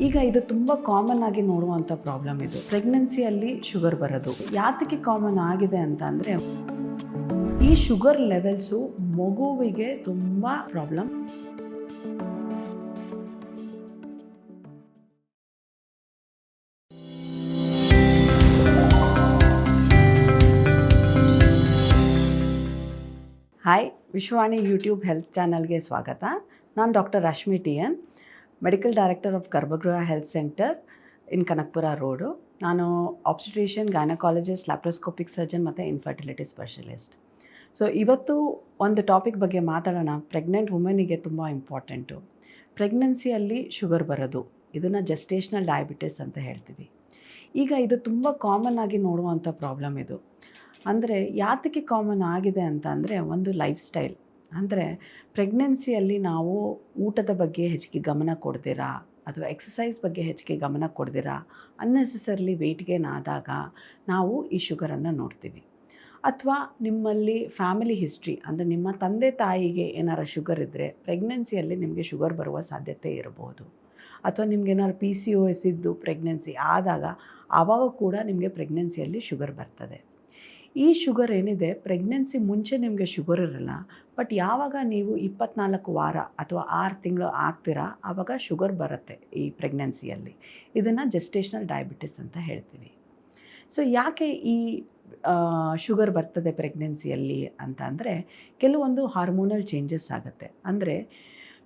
ಈಗ ಇದು ತುಂಬ ಕಾಮನ್ ಆಗಿ ನೋಡುವಂಥ ಪ್ರಾಬ್ಲಮ್ ಇದು. ಪ್ರೆಗ್ನೆನ್ಸಿಯಲ್ಲಿ ಶುಗರ್ ಬರೋದು ಯಾತಕ್ಕೆ ಕಾಮನ್ ಆಗಿದೆ ಅಂತ ಅಂದರೆ, ಈ ಶುಗರ್ ಲೆವೆಲ್ಸು ಮಗುವಿಗೆ ತುಂಬ problem. Hi, Vishwavani YouTube health ಚಾನಲ್ಗೆ ಸ್ವಾಗತ. ನಾನು doctor Rashmi T N, medical director of Garbhagriha health centre in Kanakapura road. ನಾನು ಆಬ್ಸ್ಟೆಟ್ರಿಷಿಯನ್, ಗೈನಕಾಲಜಿಸ್ಟ್, ಲ್ಯಾಪ್ರೋಸ್ಕೋಪಿಕ್ ಸರ್ಜನ್ ಮತ್ತು ಇನ್ಫರ್ಟಿಲಿಟಿ ಸ್ಪೆಷಲಿಸ್ಟ್. ಸೊ ಇವತ್ತು ಒಂದು ಟಾಪಿಕ್ ಬಗ್ಗೆ ಮಾತಾಡೋಣ. ಪ್ರೆಗ್ನೆಂಟ್ ವುಮೆನಿಗೆ ತುಂಬ ಇಂಪಾರ್ಟೆಂಟು. ಪ್ರೆಗ್ನೆನ್ಸಿಯಲ್ಲಿ ಶುಗರ್ ಬರೋದು, ಇದನ್ನು ಜೆಸ್ಟೇಷನಲ್ ಡಯಾಬಿಟಿಸ್ ಅಂತ ಹೇಳ್ತೀವಿ. ಈಗ ಇದು ತುಂಬ ಕಾಮನ್ ಆಗಿ ನೋಡುವಂಥ ಪ್ರಾಬ್ಲಮ್ ಇದು. ಅಂದರೆ ಯಾತಕ್ಕೆ ಕಾಮನ್ ಆಗಿದೆ ಅಂತ ಅಂದರೆ, ಒಂದು ಲೈಫ್ ಸ್ಟೈಲ್. ಅಂದರೆ ಪ್ರೆಗ್ನೆನ್ಸಿಯಲ್ಲಿ ನಾವು ಊಟದ ಬಗ್ಗೆ ಹೆಚ್ಚಿಗೆ ಗಮನ ಕೊಡ್ದಿರಾ ಅಥವಾ ಎಕ್ಸಸೈಸ್ ಬಗ್ಗೆ ಹೆಚ್ಚಿಗೆ ಗಮನ ಕೊಡ್ದಿರಾ ಅನ್ನೆಸೆಸರ್ಲಿ ವೆಯ್ಟ್ ಗೇನ್ ಆದಾಗ ನಾವು ಈ ಶುಗರನ್ನು ನೋಡ್ತೀವಿ. ಅಥವಾ ನಿಮ್ಮಲ್ಲಿ ಫ್ಯಾಮಿಲಿ ಹಿಸ್ಟ್ರಿ, ಅಂದರೆ ನಿಮ್ಮ ತಂದೆ ತಾಯಿಗೆ ಏನಾರು ಶುಗರ್ ಇದ್ದರೆ ಪ್ರೆಗ್ನೆನ್ಸಿಯಲ್ಲಿ ನಿಮಗೆ ಶುಗರ್ ಬರುವ ಸಾಧ್ಯತೆ ಇರಬಹುದು. ಅಥವಾ ನಿಮ್ಗೇನಾದ್ರು PCOS ಇದ್ದು ಪ್ರೆಗ್ನೆನ್ಸಿ ಆದಾಗ ಆವಾಗ ಕೂಡ ನಿಮಗೆ ಪ್ರೆಗ್ನೆನ್ಸಿಯಲ್ಲಿ ಶುಗರ್ ಬರ್ತದೆ. ಈ ಶುಗರ್ ಏನಿದೆ, ಪ್ರೆಗ್ನೆನ್ಸಿ ಮುಂಚೆ ನಿಮಗೆ ಶುಗರ್ ಇರಲ್ಲ, ಬಟ್ ಯಾವಾಗ ನೀವು 24 ವಾರ ಅಥವಾ 6 ತಿಂಗಳು ಆಗ್ತೀರಾ ಆವಾಗ ಶುಗರ್ ಬರುತ್ತೆ ಈ ಪ್ರೆಗ್ನೆನ್ಸಿಯಲ್ಲಿ. ಇದನ್ನು ಜೆಸ್ಟೇಷನಲ್ ಡಯಾಬಿಟಿಸ್ ಅಂತ ಹೇಳ್ತೀವಿ. ಸೊ ಯಾಕೆ ಈ ಶುಗರ್ ಬರ್ತದೆ ಪ್ರೆಗ್ನೆನ್ಸಿಯಲ್ಲಿ ಅಂತ ಅಂದರೆ, ಕೆಲವೊಂದು ಹಾರ್ಮೋನಲ್ ಚೇಂಜಸ್ ಆಗುತ್ತೆ. ಅಂದರೆ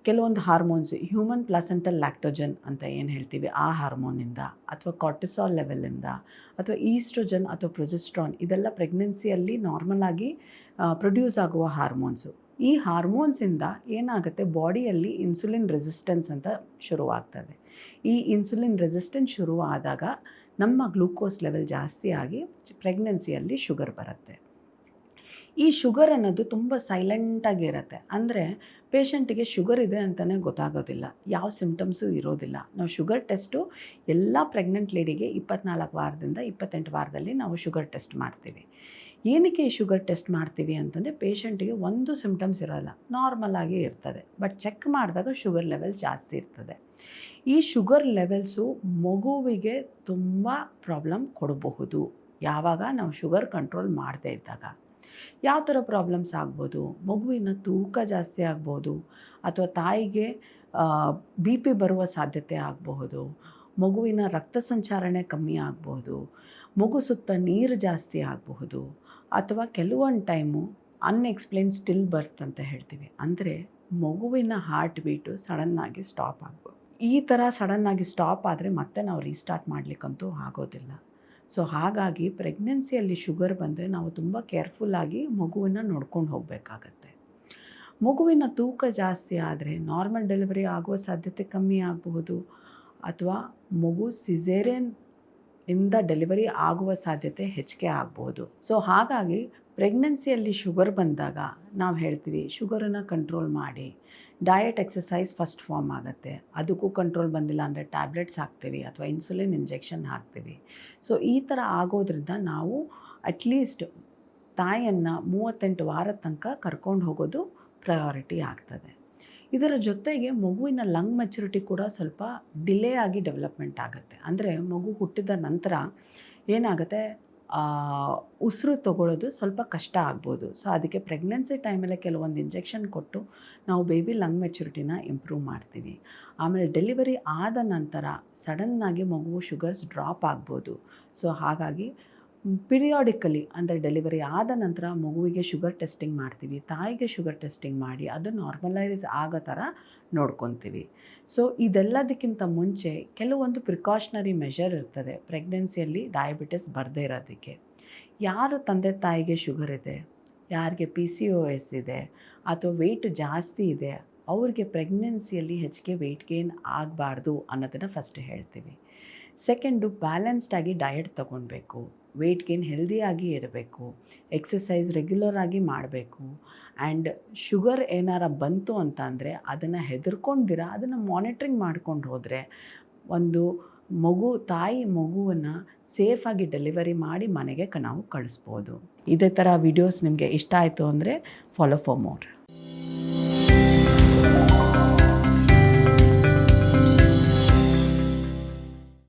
ಕೆಲವೊಂದು ಹಾರ್ಮೋನ್ಸ್, ಹ್ಯೂಮನ್ ಪ್ಲಾಸೆಂಟಲ್ ಲ್ಯಾಕ್ಟೋಜನ್ ಅಂತ ಏನು ಹೇಳ್ತೀವಿ, ಆ ಹಾರ್ಮೋನಿಂದ, ಅಥವಾ ಕಾರ್ಟಿಸಾಲ್ ಲೆವೆಲಿಂದ, ಅಥವಾ ಈಸ್ಟ್ರೋಜನ್ ಅಥವಾ ಪ್ರೊಜೆಸ್ಟ್ರಾನ್, ಇದೆಲ್ಲ ಪ್ರೆಗ್ನೆನ್ಸಿಯಲ್ಲಿ ನಾರ್ಮಲ್ ಆಗಿ ಪ್ರೊಡ್ಯೂಸ್ ಆಗುವ ಹಾರ್ಮೋನ್ಸು. ಈ ಹಾರ್ಮೋನ್ಸಿಂದ ಏನಾಗುತ್ತೆ, ಬಾಡಿಯಲ್ಲಿ ಇನ್ಸುಲಿನ್ ರೆಸಿಸ್ಟೆನ್ಸ್ ಅಂತ ಶುರುವಾಗ್ತದೆ. ಈ ಇನ್ಸುಲಿನ್ ರೆಸಿಸ್ಟೆನ್ಸ್ ಶುರುವಾದಾಗ ನಮ್ಮ ಗ್ಲೂಕೋಸ್ ಲೆವೆಲ್ ಜಾಸ್ತಿ ಆಗಿ ಪ್ರೆಗ್ನೆನ್ಸಿಯಲ್ಲಿ ಶುಗರ್ ಬರುತ್ತೆ. ಈ ಶುಗರ್ ಅನ್ನೋದು ತುಂಬ ಸೈಲೆಂಟಾಗಿರುತ್ತೆ. ಅಂದರೆ ಪೇಷಂಟಿಗೆ ಶುಗರ್ ಇದೆ ಅಂತಲೇ ಗೊತ್ತಾಗೋದಿಲ್ಲ, ಯಾವ ಸಿಮ್ಟಮ್ಸು ಇರೋದಿಲ್ಲ. ನಾವು ಶುಗರ್ ಟೆಸ್ಟು ಎಲ್ಲ ಪ್ರೆಗ್ನೆಂಟ್ ಲೇಡಿಗೆ 24 ವಾರದಿಂದ 28 ವಾರದಲ್ಲಿ ನಾವು ಶುಗರ್ ಟೆಸ್ಟ್ ಮಾಡ್ತೀವಿ. ಏನಕ್ಕೆ ಈ ಶುಗರ್ ಟೆಸ್ಟ್ ಮಾಡ್ತೀವಿ ಅಂತಂದರೆ, ಪೇಷಂಟಿಗೆ ಒಂದು ಸಿಮ್ಟಮ್ಸ್ ಇರೋಲ್ಲ, ನಾರ್ಮಲ್ ಆಗಿ ಇರ್ತದೆ, ಬಟ್ ಚೆಕ್ ಮಾಡಿದಾಗ ಶುಗರ್ ಲೆವೆಲ್ ಜಾಸ್ತಿ ಇರ್ತದೆ. ಈ ಶುಗರ್ ಲೆವೆಲ್ಸು ಮಗುವಿಗೆ ತುಂಬ ಪ್ರಾಬ್ಲಮ್ ಕೊಡಬಹುದು ಯಾವಾಗ ನಾವು ಶುಗರ್ ಕಂಟ್ರೋಲ್ ಮಾಡದೇ ಇದ್ದಾಗ. ಯಾವ ಥರ ಪ್ರಾಬ್ಲಮ್ಸ್ ಆಗ್ಬೋದು, ಮಗುವಿನ ತೂಕ ಜಾಸ್ತಿ ಆಗ್ಬೋದು, ಅಥವಾ ತಾಯಿಗೆ BP ಬರುವ ಸಾಧ್ಯತೆ ಆಗಬಹುದು, ಮಗುವಿನ ರಕ್ತ ಸಂಚಾರಣೆ ಕಮ್ಮಿ ಆಗಬಹುದು, ಮಗು ಸುತ್ತ ನೀರು ಜಾಸ್ತಿ ಆಗಬಹುದು, ಅಥವಾ ಕೆಲವೊಂದು ಟೈಮು ಅನ್ಎಕ್ಸ್ಪ್ಲೇನ್ ಸ್ಟಿಲ್ ಬರ್ತ್ ಅಂತ ಹೇಳ್ತೀವಿ. ಅಂದರೆ ಮಗುವಿನ ಹಾರ್ಟ್ ಬೀಟು ಸಡನ್ನಾಗಿ ಸ್ಟಾಪ್ ಆಗ್ಬೋದು. ಈ ಥರ ಸಡನ್ನಾಗಿ ಸ್ಟಾಪ್ ಆದರೆ ಮತ್ತೆ ನಾವು ರೀಸ್ಟಾರ್ಟ್ ಮಾಡಲಿಕ್ಕಂತೂ ಆಗೋದಿಲ್ಲ. ಸೊ ಹಾಗಾಗಿ ಪ್ರೆಗ್ನೆನ್ಸಿಯಲ್ಲಿ ಶುಗರ್ ಬಂದರೆ ನಾವು ತುಂಬ ಕೇರ್ಫುಲ್ಲಾಗಿ ಮಗುವನ್ನು ನೋಡ್ಕೊಂಡು ಹೋಗಬೇಕಾಗತ್ತೆ. ಮಗುವಿನ ತೂಕ ಜಾಸ್ತಿ ಆದರೆ ನಾರ್ಮಲ್ ಡೆಲಿವರಿ ಆಗುವ ಸಾಧ್ಯತೆ ಕಮ್ಮಿ ಆಗಬಹುದು, ಅಥವಾ ಮಗು ಸಿಸೇರಿಯನ್ ಇಂದ ಡೆಲಿವರಿ ಆಗುವ ಸಾಧ್ಯತೆ ಹೆಚ್ಚಿಗೆ ಆಗ್ಬೋದು. ಸೊ ಹಾಗಾಗಿ ಪ್ರೆಗ್ನೆನ್ಸಿಯಲ್ಲಿ ಶುಗರ್ ಬಂದಾಗ ನಾವು ಹೇಳ್ತೀವಿ, ಶುಗರನ್ನು ಕಂಟ್ರೋಲ್ ಮಾಡಿ. ಡಯಟ್, ಎಕ್ಸಸೈಸ್ ಫಸ್ಟ್ ಫಾರ್ಮ್ ಆಗುತ್ತೆ. ಅದಕ್ಕೂ ಕಂಟ್ರೋಲ್ ಬಂದಿಲ್ಲ ಅಂದರೆ ಟ್ಯಾಬ್ಲೆಟ್ಸ್ ಹಾಕ್ತೀವಿ ಅಥವಾ ಇನ್ಸುಲಿನ್ ಇಂಜೆಕ್ಷನ್ ಹಾಕ್ತೀವಿ. ಸೊ ಈ ಥರ ಆಗೋದ್ರಿಂದ ನಾವು ಅಟ್ಲೀಸ್ಟ್ ತಾಯಿಯನ್ನು 38 ವಾರದ ತನಕ ಕರ್ಕೊಂಡು ಹೋಗೋದು ಪ್ರಯಾರಿಟಿ ಆಗ್ತದೆ. ಇದರ ಜೊತೆಗೆ ಮಗುವಿನ ಲಂಗ್ ಮೆಚುರಿಟಿ ಕೂಡ ಸ್ವಲ್ಪ ಡಿಲೇ ಆಗಿ ಡೆವಲಪ್ಮೆಂಟ್ ಆಗುತ್ತೆ. ಅಂದರೆ ಮಗು ಹುಟ್ಟಿದ ನಂತರ ಏನಾಗುತ್ತೆ, ಉಸಿರು ತಗೊಳ್ಳೋದು ಸ್ವಲ್ಪ ಕಷ್ಟ ಆಗ್ಬೋದು. ಸೊ ಅದಕ್ಕೆ ಪ್ರೆಗ್ನೆನ್ಸಿ ಟೈಮಲ್ಲೇ ಕೆಲವೊಂದು ಇಂಜೆಕ್ಷನ್ ಕೊಟ್ಟು ನಾವು ಬೇಬಿ ಲಂಗ್ ಮೆಚುರಿಟಿನ ಇಂಪ್ರೂವ್ ಮಾಡ್ತೀವಿ. ಆಮೇಲೆ ಡೆಲಿವರಿ ಆದ ನಂತರ ಸಡನ್ನಾಗಿ ಮಗು ಶುಗರ್ಸ್ ಡ್ರಾಪ್ ಆಗ್ಬೋದು. ಸೊ ಹಾಗಾಗಿ ಪಿರಿಯಾಡಿಕಲಿ, ಅಂದರೆ ಡೆಲಿವರಿ ಆದ ನಂತರ ಮಗುವಿಗೆ ಶುಗರ್ ಟೆಸ್ಟಿಂಗ್ ಮಾಡ್ತೀವಿ, ತಾಯಿಗೆ ಶುಗರ್ ಟೆಸ್ಟಿಂಗ್ ಮಾಡಿ ಅದು ನಾರ್ಮಲೈಸ್ ಆಗೋ ಥರ ನೋಡ್ಕೊತೀವಿ. ಸೊ ಇದೆಲ್ಲದಕ್ಕಿಂತ ಮುಂಚೆ ಕೆಲವೊಂದು ಪ್ರಿಕಾಷನರಿ ಮೆಷರ್ ಇರ್ತದೆ ಪ್ರೆಗ್ನೆನ್ಸಿಯಲ್ಲಿ ಡಯಾಬಿಟಿಸ್ ಬರದೇ ಇರೋದಕ್ಕೆ. ಯಾರು ತಂದೆ ತಾಯಿಗೆ ಶುಗರ್ ಇದೆ, ಯಾರಿಗೆ PCOS ಇದೆ, ಅಥವಾ ವೆಯ್ಟ್ ಜಾಸ್ತಿ ಇದೆ, ಅವ್ರಿಗೆ ಪ್ರೆಗ್ನೆನ್ಸಿಯಲ್ಲಿ ಹೆಚ್ಚಿಗೆ ವೆಯ್ಟ್ ಗೇನ್ ಆಗಬಾರ್ದು ಅನ್ನೋದನ್ನು ಫಸ್ಟ್ ಹೇಳ್ತೀವಿ. ಸೆಕೆಂಡು, ಬ್ಯಾಲೆನ್ಸ್ಡಾಗಿ ಡಯಟ್ ತೊಗೊಳ್ಬೇಕು, ವೆಯ್ಟ್ ಗೇನ್ ಹೆಲ್ದಿಯಾಗಿ ಇರಬೇಕು, ಎಕ್ಸಸೈಸ್ ರೆಗ್ಯುಲರ್ ಆಗಿ ಮಾಡಬೇಕು. ಆ್ಯಂಡ್ ಶುಗರ್ ಏನಾರ ಬಂತು ಅಂತ ಅಂದರೆ ಅದನ್ನು ಹೆದರ್ಕೊಂಡಿರ ಅದನ್ನು ಮಾನಿಟ್ರಿಂಗ್ ಮಾಡ್ಕೊಂಡು ಹೋದರೆ ಒಂದು ತಾಯಿ ಮಗುವನ್ನು ಸೇಫಾಗಿ ಡೆಲಿವರಿ ಮಾಡಿ ಮನೆಗೆ ನಾವು ಕಳಿಸ್ಬೋದು. ಇದೇ ಥರ ವಿಡಿಯೋಸ್ ನಿಮಗೆ ಇಷ್ಟ ಆಯಿತು ಅಂದರೆ ಫಾಲೋ ಫಾರ್ ಮೋರ್.